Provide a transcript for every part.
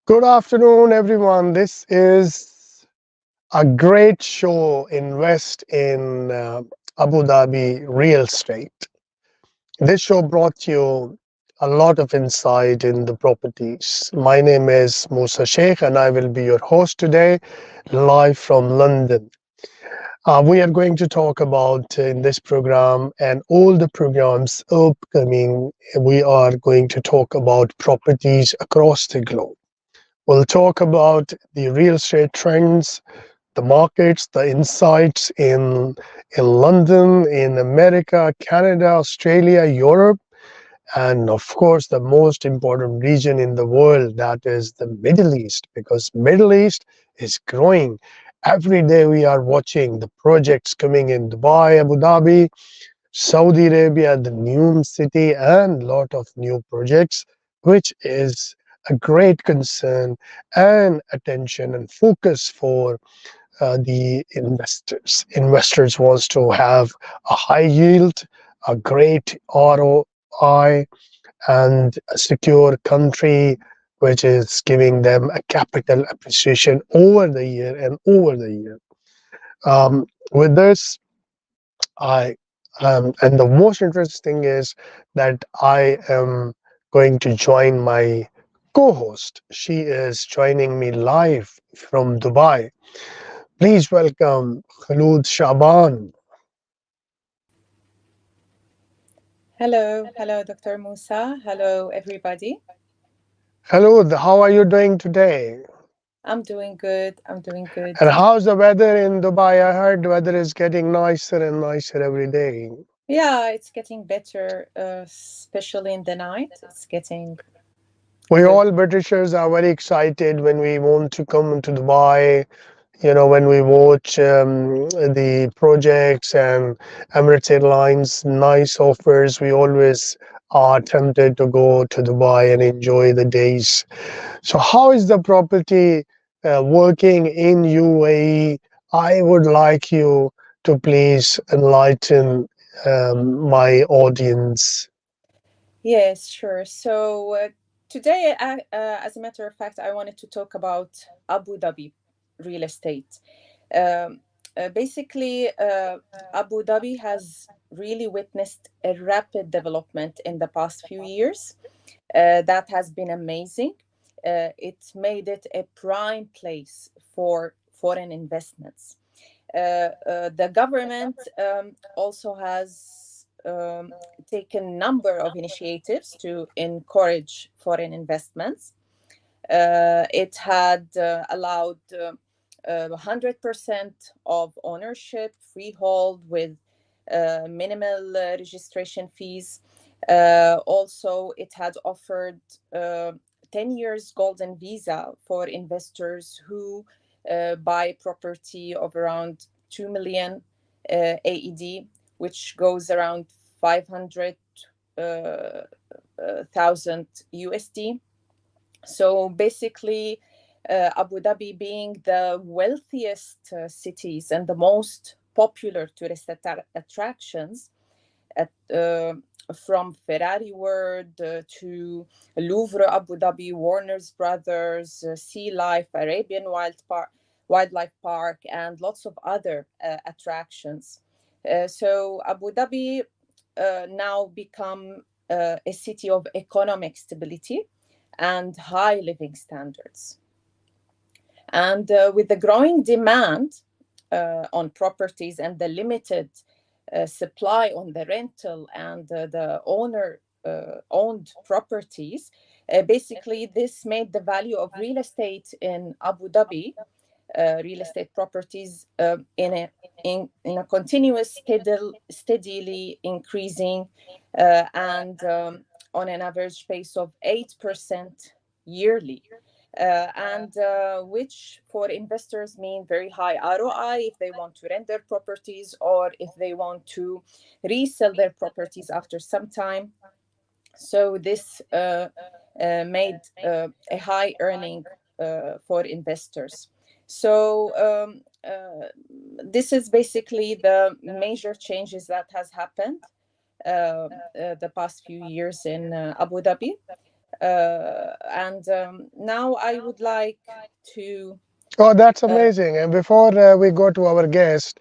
Good afternoon, everyone. This is a great show, Invest in Abu Dhabi Real Estate. This show brought you a lot of insight in the properties. My name is Musa Sheikh, and I will be your host today, live from London. We are going to talk about in this program and all the programs upcoming. We are going to talk about properties across the globe. We'll talk about the real estate trends, the markets, the insights in London, in America, Canada, Australia, Europe, and of course the most important region in the world, that is the Middle East, because Middle East is growing. Every day we are watching the projects coming in Dubai, Abu Dhabi, Saudi Arabia, the new city, and lot of new projects, which is a great concern and attention and focus for the investors. Investors wants to have a high yield, a great ROI, and a secure country, which is giving them a capital appreciation over the year and over the year. With this, I and the most interesting is that I am going to join my co-host. She is joining me live from Dubai. Please welcome Khalood Shaban. Hello, Dr. Musa. Hello, everybody. Khalood, how are you doing today? I'm doing good. I'm doing good. And how's the weather in Dubai? I heard the weather is getting nicer and nicer every day. Yeah, it's getting better, especially in the night. It's getting We good. all Britishers are very excited when we want to come to Dubai. When we watch the projects and Emirates Airlines nice offers, we always are tempted to go to Dubai and enjoy the days. So, how is the property working in UAE? I would like you to please enlighten my audience. Yes, sure. So today, as a matter of fact, I wanted to talk about Abu Dhabi real estate. Um, basically, Abu Dhabi has really witnessed a rapid development in the past few years. That has been amazing. It made it a prime place for foreign investments. The government also has taken a number of initiatives to encourage foreign investments. It had allowed 100% of ownership, freehold with minimal registration fees. Also, it had offered 10 years golden visa for investors who buy property of around 2 million AED, which goes around 500,000 USD. So basically, Abu Dhabi being the wealthiest cities and the most popular tourist attractions, at, from Ferrari World to Louvre Abu Dhabi, Warner's Brothers, Sea Life, Wildlife Park, and lots of other attractions. So Abu Dhabi now become a city of economic stability and high living standards. And with the growing demand on properties and the limited supply on the rental and the owner owned properties, basically this made the value of real estate in Abu Dhabi, real estate properties, in a continuous steadily increasing, and on an average pace of 8% yearly, and which for investors mean very high ROI if they want to rent their properties or if they want to resell their properties after some time. So this made a high earning for investors. So this is basically the major changes that has happened the past few years in Abu Dhabi. And now I would like to. Oh, that's Uh, amazing. And before we go to our guest,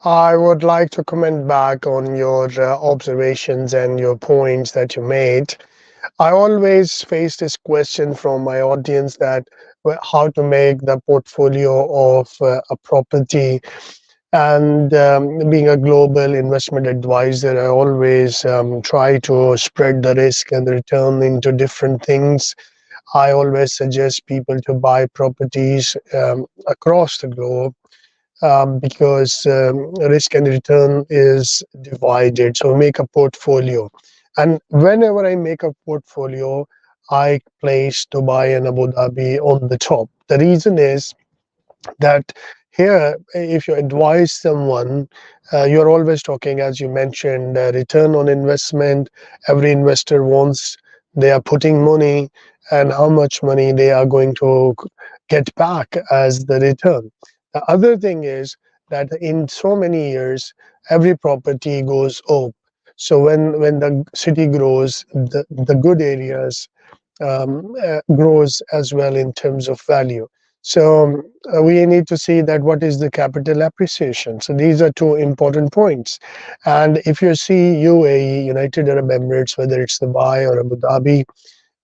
I would like to comment back on your observations and your points that you made. I always face this question from my audience that how to make the portfolio of a property. And being a global investment advisor, I always try to spread the risk and the return into different things. I always suggest people to buy properties across the globe because risk and return is divided. So make a portfolio. And whenever I make a portfolio, I place Dubai and Abu Dhabi on the top. The reason is that here, if you advise someone, you're always talking, as you mentioned, return on investment. Every investor wants, they are putting money and how much money they are going to get back as the return. The other thing is that in so many years, every property goes up. So when the city grows, the good areas grows as well in terms of value. So we need to see that what is the capital appreciation. So these are two important points. And if you see UAE, United Arab Emirates, whether it's Dubai or Abu Dhabi,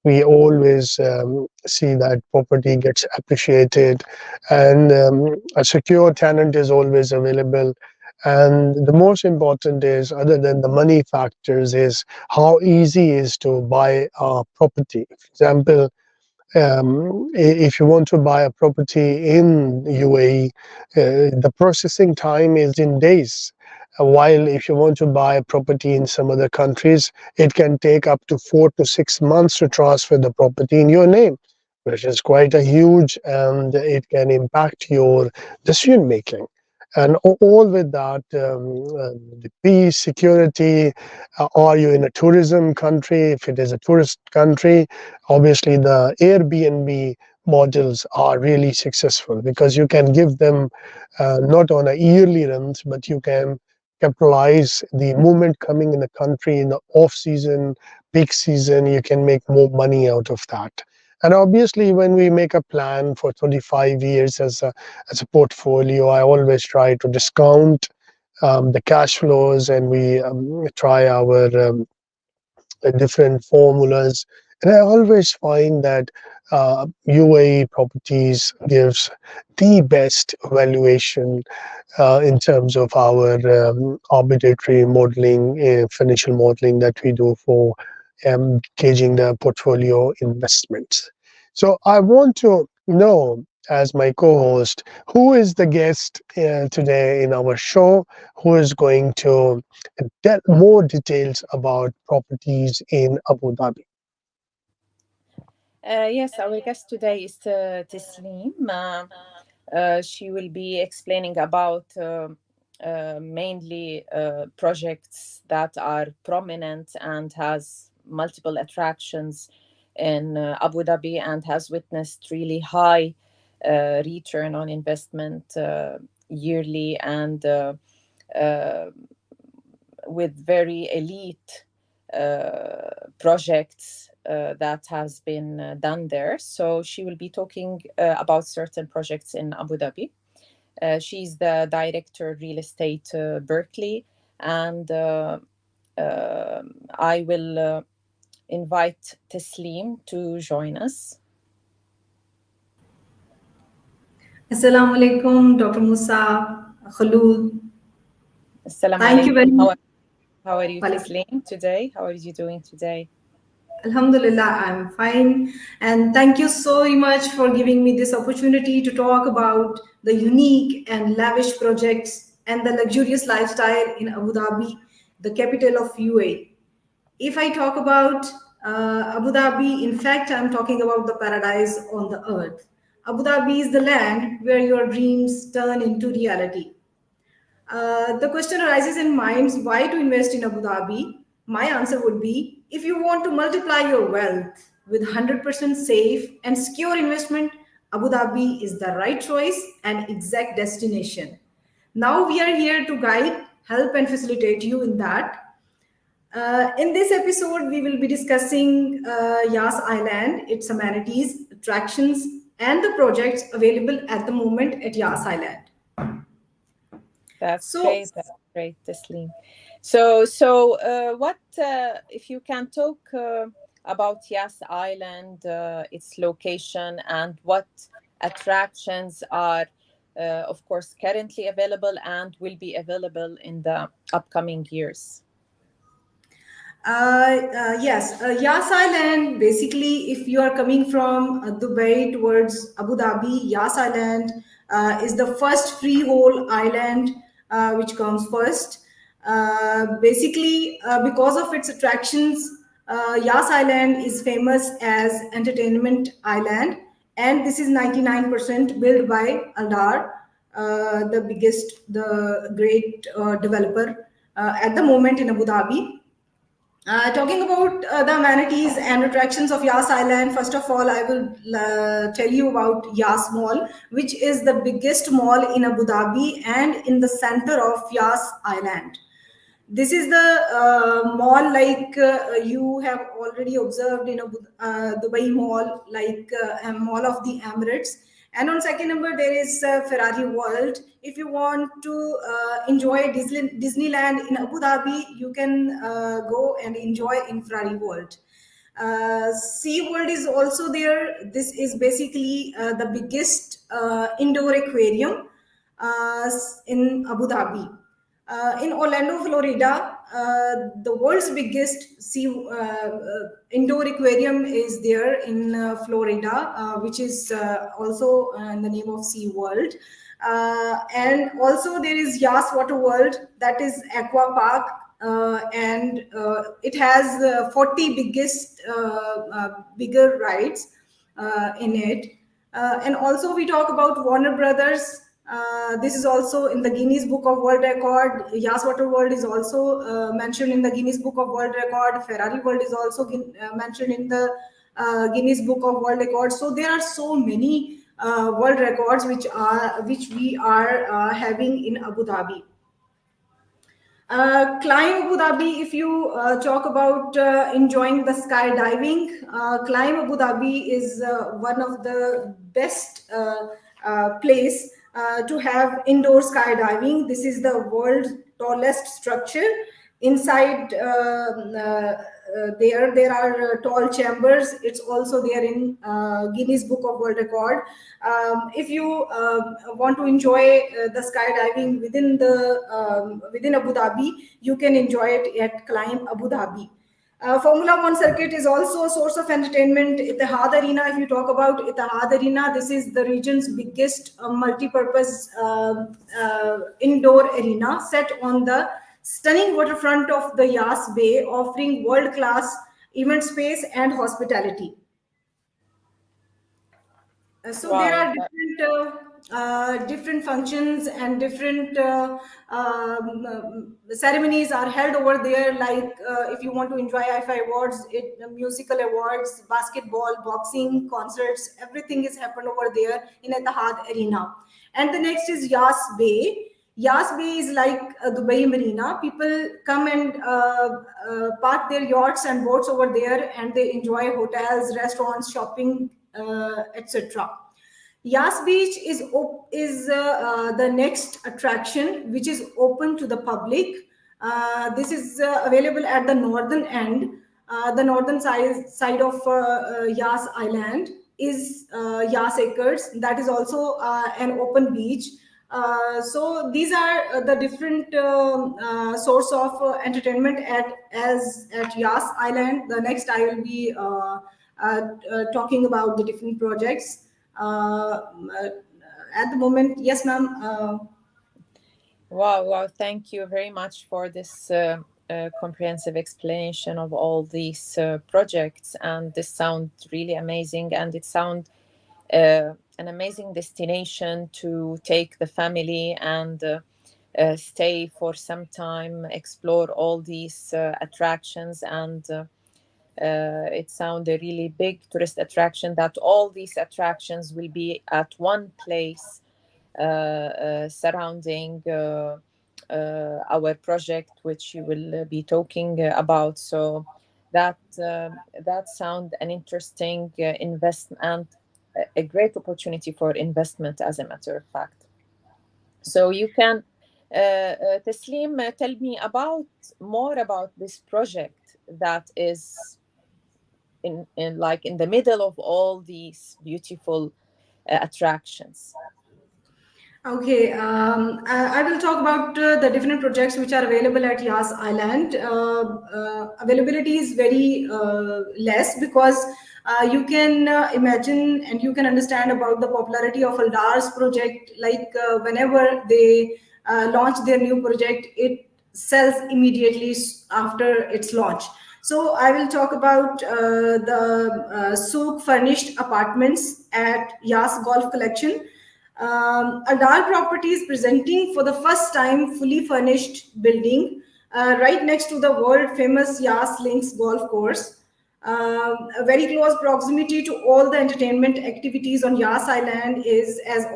we always see that property gets appreciated and a secure tenant is always available. And the most important is, other than the money factors, is how easy it is to buy a property. For example, if you want to buy a property in UAE, the processing time is in days. While if you want to buy a property in some other countries, it can take up to 4 to 6 months to transfer the property in your name, which is quite a huge, and it can impact your decision making. And all with that, the peace, security. Are you in a tourism country? If it is a tourist country, obviously the Airbnb models are really successful because you can give them not on a yearly rent, but you can capitalize the movement coming in the country in the off season, peak season. You can make more money out of that. And obviously, when we make a plan for 25 years as a portfolio, I always try to discount the cash flows, and we try our different formulas. And I always find that UAE properties gives the best valuation in terms of our arbitrary modeling, financial modeling that we do for gauging the portfolio investments. So I want to know, as my co-host, who is the guest today in our show, who is going to get more details about properties in Abu Dhabi. yes, our guest today is Taslim. She will be explaining about mainly projects that are prominent and has multiple attractions in Abu Dhabi and has witnessed really high return on investment yearly and uh, with very elite projects that has been done there. So she will be talking about certain projects in Abu Dhabi. She's the director real estate Berkeley, and I will invite Taslim to join us. Assalamu alaikum, Dr. Musa, Khulud. Assalamu Thank you alaikum. very much. How are you, Walaikum. Taslim, today? How are you doing today? Alhamdulillah, I'm fine. And thank you so much for giving me this opportunity to talk about the unique and lavish projects and the luxurious lifestyle in Abu Dhabi, the capital of UAE. If I talk about Abu Dhabi, in fact, I'm talking about the paradise on the earth. Abu Dhabi is the land where your dreams turn into reality. The question arises in minds why to invest in Abu Dhabi? My answer would be if you want to multiply your wealth with 100% safe and secure investment, Abu Dhabi is the right choice and exact destination. Now we are here to guide, help, and facilitate you in that. In this episode, we will be discussing Yas Island, its amenities, attractions, and the projects available at the moment at Yas Island. That's So, great. That's great, Taslim. So, what if you can talk about Yas Island, its location, and what attractions are, of course, currently available and will be available in the upcoming years? yes, Yas Island, basically, if you are coming from Dubai towards Abu Dhabi, Yas Island is the first freehold island which comes first. Basically, because of its attractions, Yas Island is famous as Entertainment Island, and this is 99% built by Aldar, the great developer at the moment in Abu Dhabi. Talking about the amenities and attractions of Yas Island, first of all, I will tell you about Yas Mall, which is the biggest mall in Abu Dhabi and in the center of Yas Island. This is the mall like you have already observed in Dubai Mall, like a mall of the Emirates. And on second number, there is Ferrari World. If you want to enjoy Disneyland in Abu Dhabi, you can go and enjoy in Ferrari World. Sea World is also there. This is basically the biggest indoor aquarium in Abu Dhabi. In Orlando, Florida, the world's biggest indoor aquarium is there in Florida, which is also in the name of Sea World. And also there is Yas Water World, that is aqua park, and it has 40 bigger rides in it. And also we talk about Warner Brothers. This is also in the Guinness Book of World Record. Yas Water World is also mentioned in the Guinness Book of World Record. Ferrari World is also mentioned in the Guinness Book of World Record. So there are so many world records which we are having in Abu Dhabi. Climb Abu Dhabi, if you talk about enjoying the skydiving, Climb Abu Dhabi is one of the best place to have indoor skydiving. This is the world's tallest structure. Inside there are tall chambers. It's also there in Guinness Book of World Record. If you want to enjoy the skydiving within Abu Dhabi, you can enjoy it at Climb Abu Dhabi. Formula One circuit is also a source of entertainment. Etihad Arena, if you talk about Etihad Arena, this is the region's biggest multi-purpose indoor arena set on the stunning waterfront of the Yas Bay, offering world-class event space and hospitality. So Wow. there are different functions and different ceremonies are held over there. Like if you want to enjoy IFI awards, musical awards, basketball, boxing, concerts, everything is happened over there in Etihad Arena. And the next is Yas Bay. Yas Bay is like Dubai Marina. People come and park their yachts and boats over there, and they enjoy hotels, restaurants, shopping, etc. Yas Beach is the next attraction, which is open to the public. This is available at the northern end. The northern side of Yas Island is Yas Acres. That is also an open beach. So these are the different source of entertainment at Yas Island. The next I will be talking about the different projects. At the moment, yes, ma'am. Wow. Thank you very much for this comprehensive explanation of all these projects. And this sounds really amazing. And it sounds an amazing destination to take the family and stay for some time, explore all these attractions. And it sounds a really big tourist attraction, that all these attractions will be at one place surrounding our project, which you will be talking about. So that sound an interesting investment, a great opportunity for investment, as a matter of fact. So you can, Taslim, tell me about more about this project that is in like in the middle of all these beautiful attractions. Okay, I will talk about the different projects which are available at Yas Island. Availability is very less because you can imagine and you can understand about the popularity of Aldar's project. Like whenever they launch their new project, it sells immediately after its launch. So I will talk about the Souk furnished apartments at Yas Golf Collection. Adar Properties presenting for the first time fully furnished building right next to the world famous Yas Links golf course. A very close proximity to all the entertainment activities on Yas Island is, as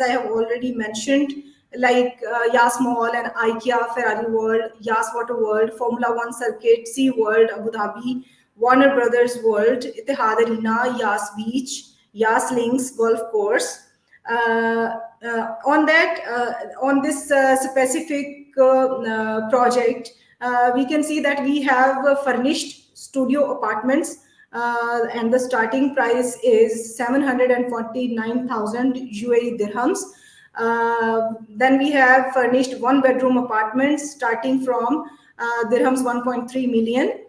I have already mentioned, like Yas Mall and IKEA, Ferrari World, Yas Water World, Formula One Circuit, Sea World, Abu Dhabi, Warner Brothers World, Etihad Arena, Yas Beach, Yas Links Golf Course. On this specific project, we can see that we have furnished studio apartments, and the starting price is 749,000 UAE dirhams. Then we have furnished one bedroom apartments starting from dirhams 1.3 million.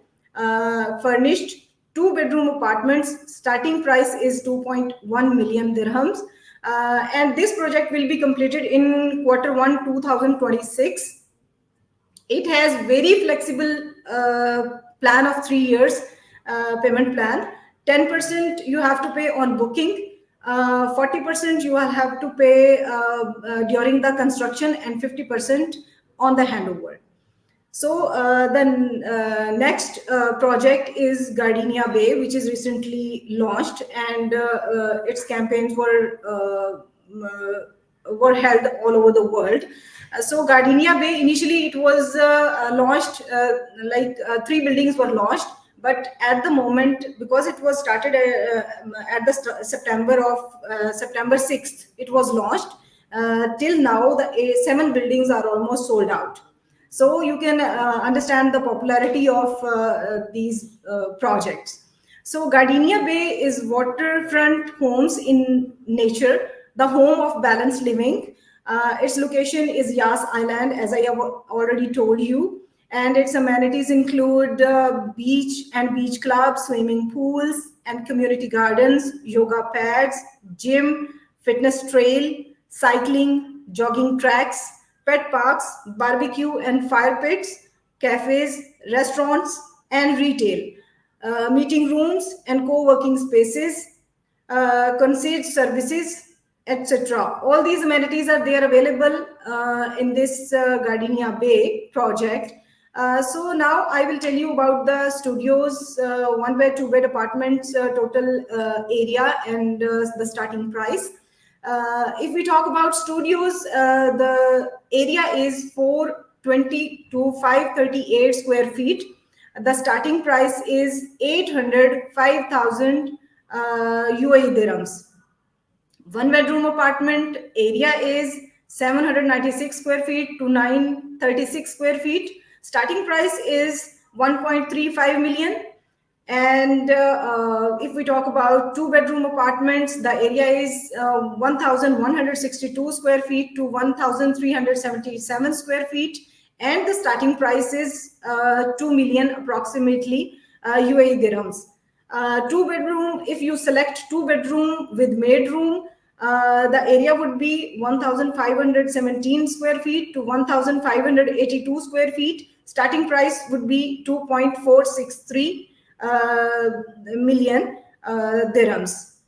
Furnished two bedroom apartments starting price is 2.1 million dirhams. And this project will be completed in Q1 2026. It has very flexible plan of 3 years payment plan. 10% you have to pay on booking, 40% you will have to pay during the construction, and 50% on the handover. So the next project is Gardenia Bay, which is recently launched, and its campaigns were held all over the world. So Gardenia Bay, initially it was launched, three buildings were launched, but at the moment, because it was started at the September 6th, it was launched. Till now, the 7 buildings are almost sold out. So you can understand the popularity of these projects. So Gardenia Bay is waterfront homes in nature, the home of balanced living. Its location is Yas Island, as I have already told you, and its amenities include beach and beach clubs, swimming pools and community gardens, yoga pads, gym, fitness trail, cycling, jogging tracks, pet parks, barbecue and fire pits, cafes, restaurants, and retail, meeting rooms and co-working spaces, concierge services, etc. All these amenities are there available in this Gardenia Bay project. So now I will tell you about the studios, 1 bed, 2 bed apartments, total area, and the starting price. If we talk about studios, the area is 420 to 538 square feet. The starting price is 805,000 UAE dirhams. 1 bedroom apartment area is 796 square feet to 936 square feet. Starting price is 1.35 million. And if we talk about 2 bedroom apartments, the area is 1,162 square feet to 1,377 square feet. And the starting price is 2 million approximately UAE dirhams. 2 bedroom, if you select 2 bedroom with maid room, the area would be 1,517 square feet to 1,582 square feet. Starting price would be 2.463 million dirhams.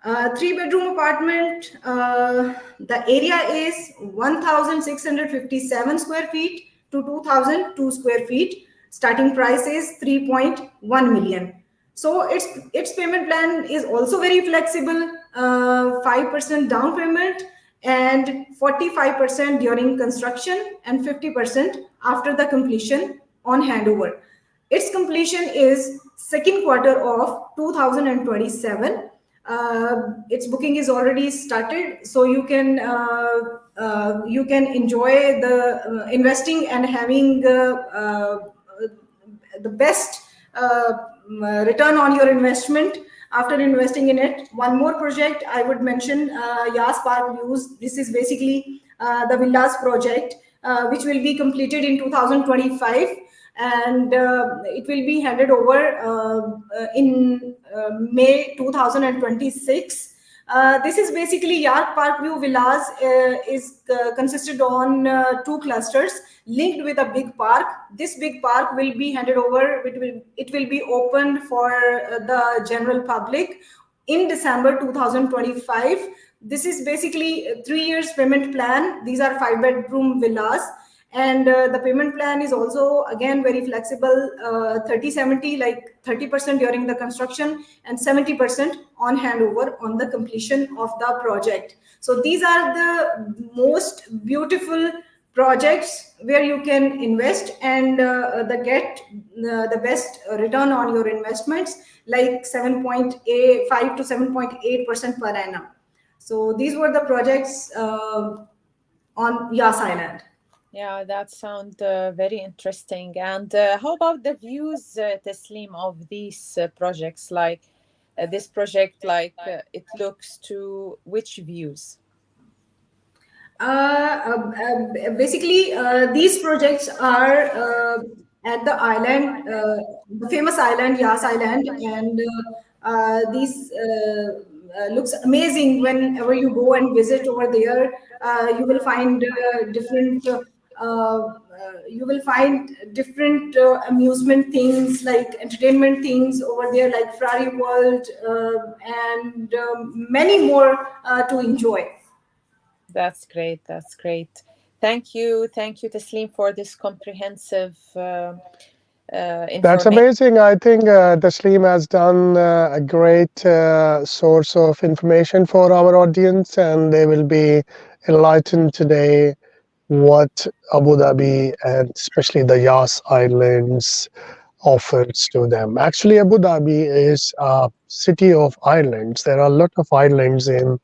3 bedroom apartment, the area is 1,657 square feet to 2,002 square feet. Starting price is 3.1 million. So its payment plan is also very flexible, 5% down payment and 45% during construction and 50% after the completion on handover. Its completion is second quarter of 2027. Its booking is already started, so you can enjoy the investing and having the best return on your investment after investing in it. One more project I would mention, Yas Park Views. This is basically the villas project, which will be completed in 2025, and it will be handed over in May 2026. This is basically Yard Park View Villas, is consisted on two clusters linked with a big park. This big park will be handed over. It will be opened for the general public in December 2025. This is basically a 3 years payment plan. These are 5 bedroom villas, and the payment plan is also again very flexible, 30/70, like 30% during the construction and 70% on handover on the completion of the project. So these are the most beautiful projects where you can invest and get the best return on your investments, like 7.5 to 7.8% per annum. So these were the projects on Yas Island. Yeah, that sounds very interesting. And how about the views, Taslim, of these projects? Like this project, like it looks to which views? Basically, these projects are at the island, the famous island, Yas Island, and these looks amazing whenever you go and visit over there. You will find you will find different amusement things, like entertainment things over there, like Ferrari World, and many more to enjoy. That's great. That's great. Thank you, Taslim, for this comprehensive That's information. amazing. I think Tasleem has done a great source of information for our audience, and they will be enlightened today what Abu Dhabi and especially the Yas Islands offers to them. Actually, Abu Dhabi is a city of islands. There are a lot of islands in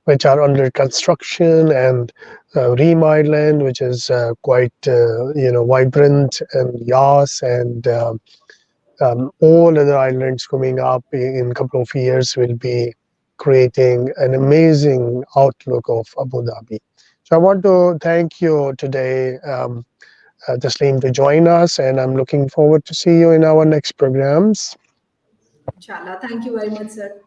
which are under construction, and Reem Island, which is quite vibrant, and Yas, and all other islands coming up in a couple of years will be creating an amazing outlook of Abu Dhabi. So I want to thank you today, Tasleem, to join us, and I'm looking forward to see you in our next programs. Inshallah. Thank you very much, sir.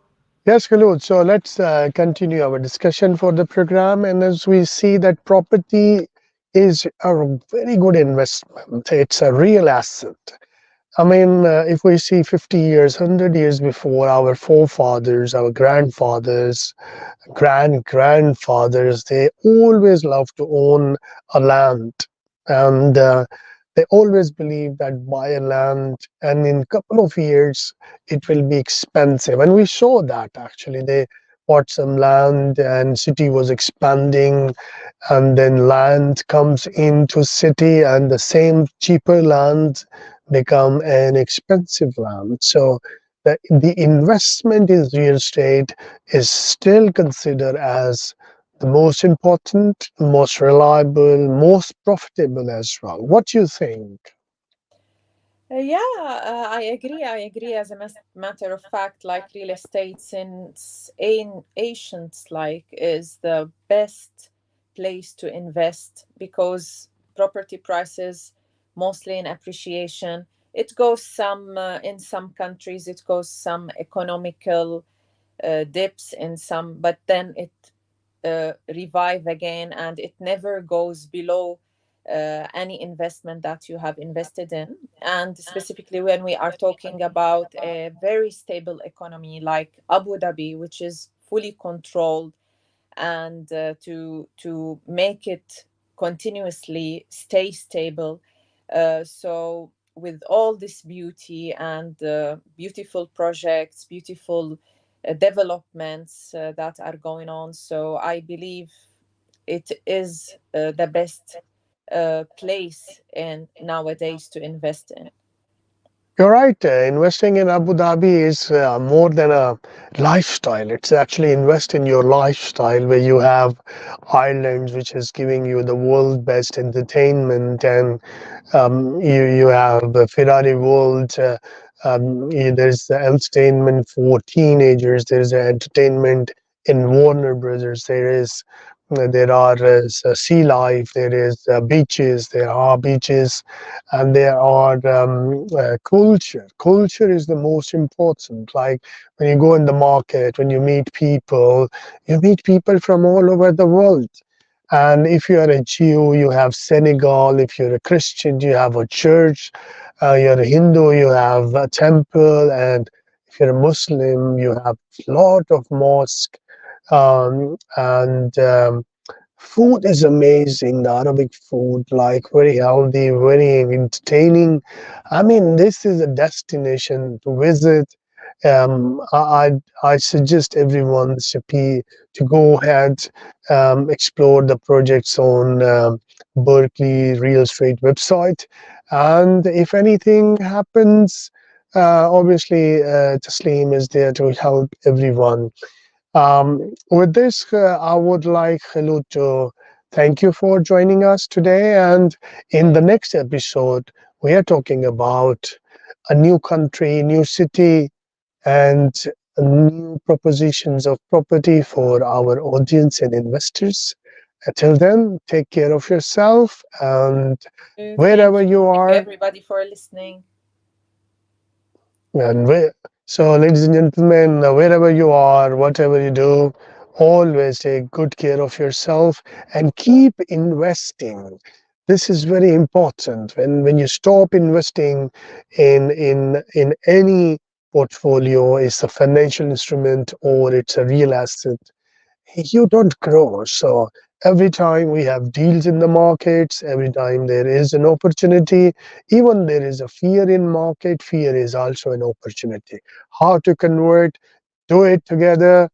Yes, Khalud. So let's continue our discussion for the program. And as we see that property is a very good investment, it's a real asset. I mean, if we see 50 years, 100 years before, our forefathers, our grandfathers, grandfathers, they always loved to own a land. And they always believe that buy a land and in a couple of years it will be expensive. And we saw that actually. They bought some land and city was expanding, and then land comes into city and the same cheaper land become an expensive land. So the investment in real estate is still considered as the most important, most reliable, most profitable as well. What do you think? Yeah, I agree. I agree. As a matter of fact, like real estate since ancient, like is the best place to invest because property prices mostly in appreciation. It goes some in some countries. It goes some economical dips in some, but then it revive again, and it never goes below any investment that you have invested in. And specifically, when we are talking about a very stable economy like Abu Dhabi, which is fully controlled, and to make it continuously stay stable. So with all this beauty and beautiful projects, beautiful developments that are going on, so I believe it is the best place in nowadays to invest in. You're right. Investing in Abu Dhabi is more than a lifestyle. It's actually invest in your lifestyle where you have islands, which is giving you the world best entertainment, and you have the Ferrari World. There's the entertainment for teenagers. There's the entertainment in Warner Brothers. There are sea life. There is beaches. There are beaches, and there are culture. Culture is the most important. Like when you go in the market, when you meet people from all over the world. And if you are a Jew, you have Senegal. If you're a Christian, you have a church. You're a Hindu, you have a temple. And if you're a Muslim, you have a lot of mosque. And Food is amazing. The Arabic food, like very healthy, very entertaining. I mean, this is a destination to visit. I suggest everyone to go ahead, explore the projects on Berkeley Real Estate website, and if anything happens, obviously Tasleem is there to help everyone. With this, I would like Hello to thank you for joining us today. And in the next episode, we are talking about a new country, new city, and new propositions of property for our audience and investors. Until then, take care of yourself and wherever you Thank you are. everybody for listening. So, ladies and gentlemen, wherever you are, whatever you do, always take good care of yourself and keep investing. This is very important. When you stop investing in any portfolio, it's a financial instrument or it's a real asset, you don't grow. So every time we have deals in the markets, every time there is an opportunity, even there is a fear in market, fear is also an opportunity. How to convert, do it together.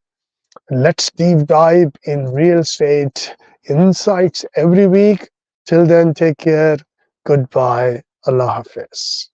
Let's deep dive in real estate insights every week. Till then, take care. Goodbye. Allah Hafiz.